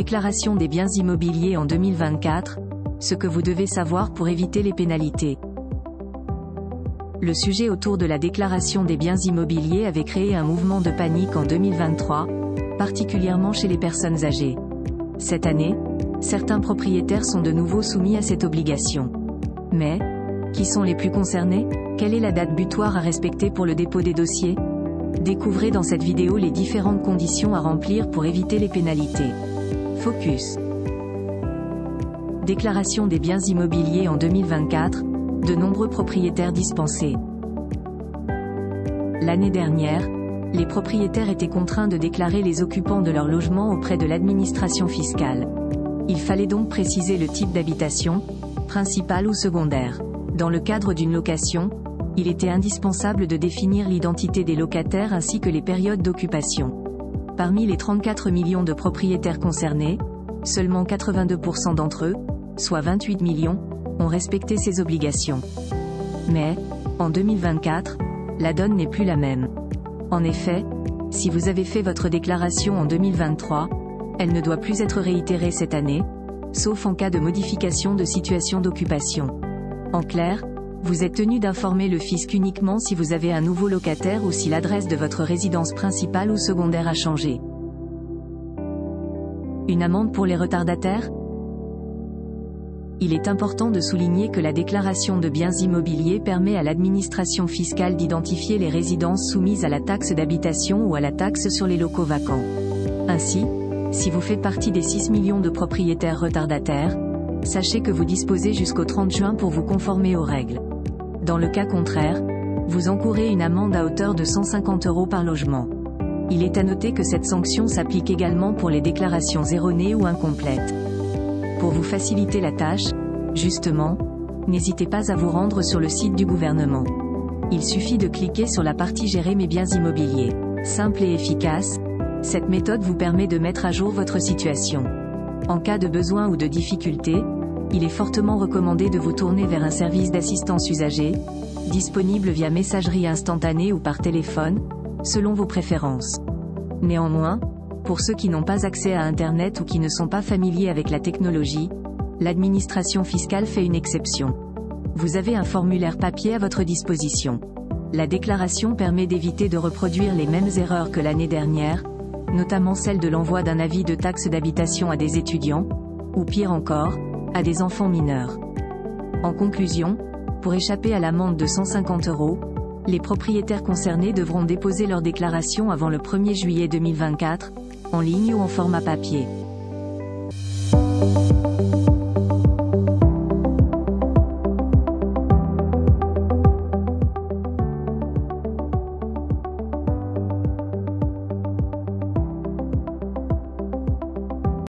Déclaration des biens immobiliers en 2024, ce que vous devez savoir pour éviter les pénalités. Le sujet autour de la déclaration des biens immobiliers avait créé un mouvement de panique en 2023, particulièrement chez les personnes âgées. Cette année, certains propriétaires sont de nouveau soumis à cette obligation. Mais, qui sont les plus concernés? Quelle est la date butoir à respecter pour le dépôt des dossiers? Découvrez dans cette vidéo les différentes conditions à remplir pour éviter les pénalités. Focus. Déclaration des biens immobiliers en 2024, de nombreux propriétaires dispensés. L'année dernière, les propriétaires étaient contraints de déclarer les occupants de leur logement auprès de l'administration fiscale. Il fallait donc préciser le type d'habitation, principale ou secondaire. Dans le cadre d'une location, il était indispensable de définir l'identité des locataires ainsi que les périodes d'occupation. Parmi les 34 millions de propriétaires concernés, seulement 82% d'entre eux, soit 28 millions, ont respecté ces obligations. Mais, en 2024, la donne n'est plus la même. En effet, si vous avez fait votre déclaration en 2023, elle ne doit plus être réitérée cette année, sauf en cas de modification de situation d'occupation. En clair, vous êtes tenu d'informer le fisc uniquement si vous avez un nouveau locataire ou si l'adresse de votre résidence principale ou secondaire a changé. Une amende pour les retardataires? Il est important de souligner que la déclaration de biens immobiliers permet à l'administration fiscale d'identifier les résidences soumises à la taxe d'habitation ou à la taxe sur les locaux vacants. Ainsi, si vous faites partie des 6 millions de propriétaires retardataires, sachez que vous disposez jusqu'au 30 juin pour vous conformer aux règles. Dans le cas contraire, vous encourez une amende à hauteur de 150 € par logement. Il est à noter que cette sanction s'applique également pour les déclarations erronées ou incomplètes. Pour vous faciliter la tâche, justement, n'hésitez pas à vous rendre sur le site du gouvernement. Il suffit de cliquer sur la partie Gérer mes biens immobiliers. Simple et efficace, cette méthode vous permet de mettre à jour votre situation. En cas de besoin ou de difficulté, il est fortement recommandé de vous tourner vers un service d'assistance usager, disponible via messagerie instantanée ou par téléphone, selon vos préférences. Néanmoins, pour ceux qui n'ont pas accès à Internet ou qui ne sont pas familiers avec la technologie, l'administration fiscale fait une exception. Vous avez un formulaire papier à votre disposition. La déclaration permet d'éviter de reproduire les mêmes erreurs que l'année dernière, notamment celle de l'envoi d'un avis de taxe d'habitation à des étudiants, ou pire encore, à des enfants mineurs. En conclusion, pour échapper à l'amende de 150 €, les propriétaires concernés devront déposer leur déclaration avant le 1er juillet 2024, en ligne ou en format papier.